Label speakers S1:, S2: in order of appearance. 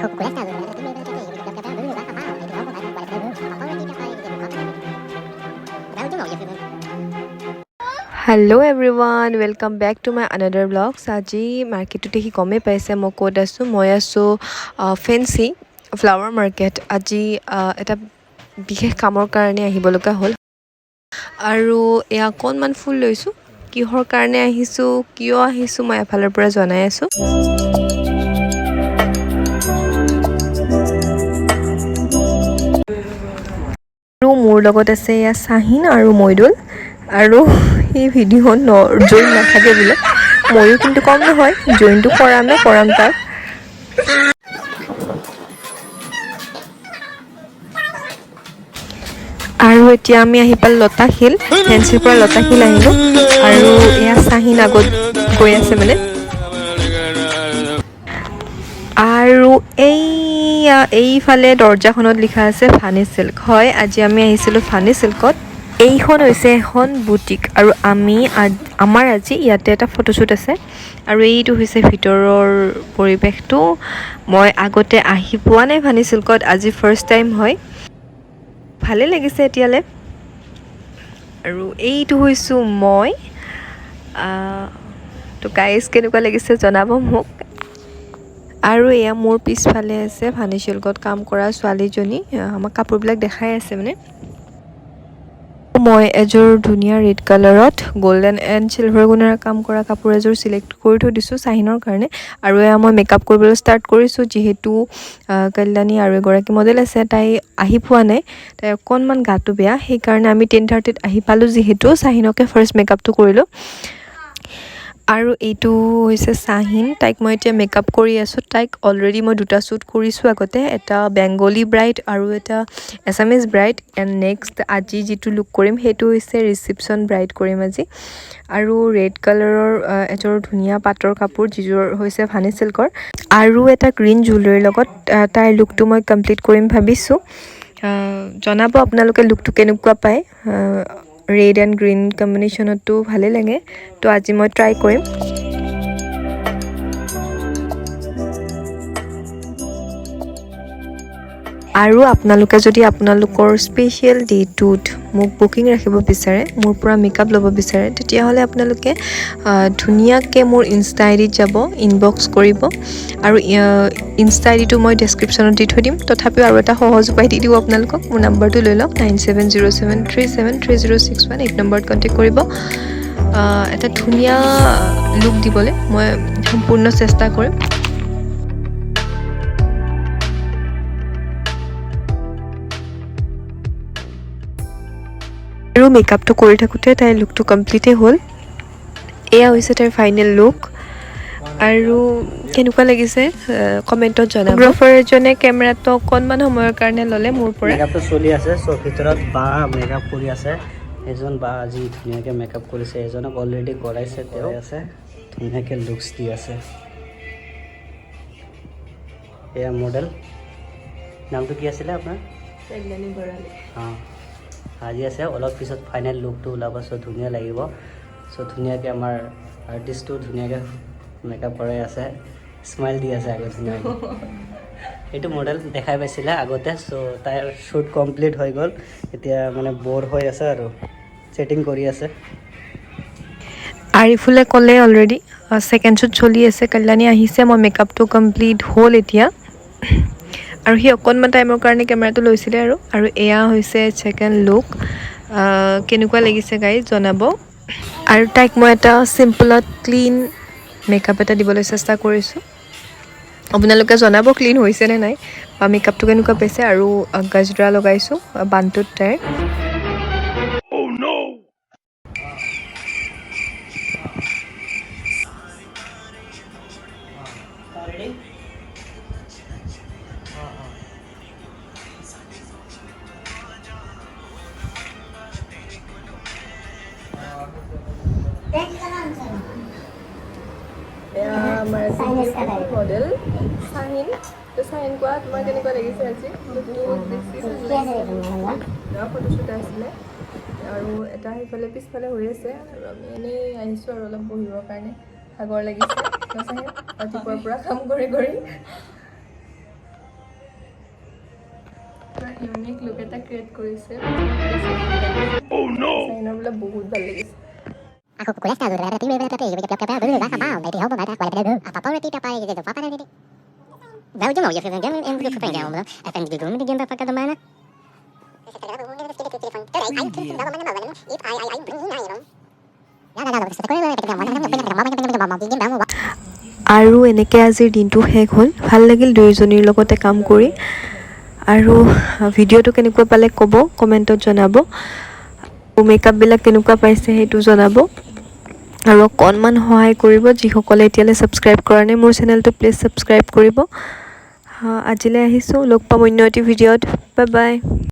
S1: Hello everyone, welcome back to my another vlog. Saji market to hi kome paise mo kod asu moi asu fancy flower market. Aji eta বিশেষ কামৰ কাৰণে আহিব লগা হ'ল আৰু এয়া কোনমান ফুল লৈছো কিহৰ কাৰণে আহিছো কিয় আহিছো মই এফালৰ পৰা জনাই আছো আৰু মোৰ লগত আছে এয়া সাহিন আৰু মইদুল আৰু এই ভিডিঅ জইন নাথাকে বোলে ময়ো কিন্তু কম নহয় জইনটো কৰাম তাক আৰু এতিয়া আমি আহি পাল লতাশিল ফেন্সিৰ পৰা লতাশিল আহিলো আৰু এয়া সাহিন আগত গৈ আছে মানে আৰু এইফালে দৰ্জাখনত লিখা আছে ফানি সিল্ক হয় আজি আমি আহিছিলো ফানি সিল্কত এইখন হৈছে এখন বুটিক আৰু আমাৰ আজি ইয়াতে এটা ফটোশ্বুট আছে আৰু এইটো হৈছে ভিতৰৰ পৰিৱেশটো মই আগতে আহি পোৱা নাই ফানি সিল্কত আজি ফাৰ্ষ্ট টাইম হয় ভালে লাগিছে এতিয়ালে আৰু এইটো হৈছো মই তো গাইস কেনেকুৱা লাগিছে জনাব মোক আৰু এয়া মোৰ পিছফালে আছে ফানি সিল্কত কাম কৰা ছোৱালীজনী আমাক কাপোৰবিলাক দেখাই আছে মানে মই এযোৰ ধুনীয়া ৰেড কালাৰত গোল্ডেন এণ্ড সিলভাৰ গুণেৰে কাম কৰা কাপোৰ এযোৰ সিলেক্ট কৰি থৈ দিছো সাহিনৰ কাৰণে আৰু এয়া মই মেকআপ কৰিবলৈ ষ্টাৰ্ট কৰিছো যেহেতু কল্যাণী আৰু এগৰাকী মডেল আছে তাই আহি পোৱা নাই তাই অকণমান গাটো বেয়া সেই কাৰণে আমি 10:30 আহি পালো যেহেতু সাহিনকে ফাৰ্ষ্ট মেকআপটো কৰিলো আৰু এইটো হৈছে সাহিন তাইক মই এতিয়া মেকআপ কৰি আছো তাইক অলৰেডি মই দুটা শ্বুট কৰিছো আগতে এটা বেংগলী ব্ৰাইড আৰু এটা এছামিজ ব্ৰাইড এণ্ড নেক্সট আজি যিটো লুক কৰিম সেইটো হৈছে ৰিসেপশ্যন ব্ৰাইড কৰিম আজি আৰু ৰেড কালাৰৰ এযোৰ ধুনীয়া পাটৰ কাপোৰ যিযোৰ হৈছে ফানি সিল্কৰ আৰু এটা গ্ৰীণ জুৱেলাৰীৰ লগত তাইৰ লুকটো মই কমপ্লিট কৰিম ভাবিছো জনাব আপোনালোকে লুকটো কেনেকুৱা পায় ৰেড এণ্ড গ্ৰীণ কম্বিনেশ্যনতো ভালে লাগে তো আজি মই ট্ৰাই কৰিম আৰু আপোনালোকে যদি আপোনালোকৰ স্পেশাল ডেটোত মোক বুকিং ৰাখিব বিচাৰে মোৰ পৰা মেকআপ ল'ব বিচাৰে তেতিয়াহ'লে আপোনালোকে ধুনীয়াকৈ মোৰ ইনষ্টা আইডিত যাব ইনবক্স কৰিব আৰু ইনষ্টা আইডিটো মই ডেছক্ৰিপশ্যনত দি থৈ দিম তথাপিও আৰু এটা সহজ উপায় দি দিওঁ আপোনালোকক মোৰ নাম্বাৰটো লৈ লওক 9707373061 এই নম্বৰত কণ্টেক্ট কৰিব এটা ধুনীয়া লুক দিবলৈ মই সম্পূৰ্ণ চেষ্টা কৰিম আৰু মেকআপটো কৰি থাকোঁতে তাইৰ লুকটো কমপ্লিটে হ'ল এয়া হৈছে তাইৰ ফাইনেল লুক আৰু কেনেকুৱা লাগিছে কমেণ্টত জনাব ফটোগ্ৰাফাৰ এজনে কেমেৰাটো অকণমান সময়ৰ কাৰণে ল'লে মোৰ পৰা
S2: মেকআপটো চলি আছে চ' ভিতৰত বা মেকআপ কৰি আছে এজন বা আজি ধুনীয়াকৈ মেকআপ কৰিছে এজনক অলৰেডি কৰাইছে তেওঁ আছে ধুনীয়াকৈ লুকছ দি আছে এয়া মডেল নামটো কি আছিলে আপোনাৰ
S1: কল্যাণী বৰালী
S2: অঁ আজি আছে অলপ পিছত ফাইনেল লুকটো ওলাব চ' ধুনীয়া লাগিব চ' ধুনীয়াকৈ আমাৰ আৰ্টিষ্টটো ধুনীয়াকৈ মেকআপ কৰাই আছে স্মাইল দি আছে আগত ধুনীয়াকৈ এইটো মডেল দেখাই পাইছিলে আগতে চ' তাইৰ শ্বুট কমপ্লিট হৈ গ'ল এতিয়া মানে ব'ৰ হৈ আছে আৰু ছেটিং কৰি আছে
S1: আৰিফুলে ক'লে অলৰেডি ছেকেণ্ড শ্বুট চলি আছে কল্যাণী আহিছে মই মেকআপটো কমপ্লিট হ'ল এতিয়া আৰু সি অকণমান টাইমৰ কাৰণে কেমেৰাটো লৈছিলে আৰু এয়া হৈছে ছেকেণ্ড লুক কেনেকুৱা লাগিছে গাইজ জনাব আৰু তাইক মই এটা চিম্পলত ক্লিন মেকআপ এটা দিবলৈ চেষ্টা কৰিছোঁ আপোনালোকে জনাব ক্লিন হৈছে নে নাই বা মেকআপটো কেনেকুৱা পাইছে আৰু গজৰা লগাইছোঁ বানটোত তাইৰ মডেল সাহিন তো সাহিন কোৱা তোমাৰ কেনেকুৱা লাগিছে আজি ফটোশ্বুট আছিলে আৰু এটা সেইফালে পিছফালে হৈ আছে আৰু আমি এনেই আহিছোঁ আৰু অলপ বহিবৰ কাৰণে ভাগৰ লাগিছে ৰাতিপুৱাৰ পৰা কাম কৰি ইউনিক লুক এটা ক্ৰিয়েট কৰিছে চাইনাৰ বোলে বহুত ভাল লাগিছে
S3: Aku kuliah tahu dari tim berapa tapi kita kita dulu lah sama dari hobi baca kualitas dulu apa apa nanti apa gitu apa nanti dah ujung aja kan jangan yang itu pengen ngomong akan gitu nanti game apa kata mana
S1: আৰু এনেকৈ আজিৰ দিনটো শেষ হ'ল ভাল লাগিল দুয়োজনীৰ লগতে কাম কৰি আৰু ভিডিঅ'টো কেনেকুৱা পালে ক'ব কমেণ্টত জনাব মেকআপবিলাক কেনেকুৱা পাইছে সেইটো জনাব আৰু অকণমান সহায় কৰিব যিসকলে এতিয়ালৈ ছাবস্ক্ৰাইব কৰা নাই মোৰ চেনেলটো প্লিজ ছাবস্ক্ৰাইব কৰিব আজিলৈ আহিছোঁ লগ পাম অন্য এটি ভিডিঅ'ত বাই বাই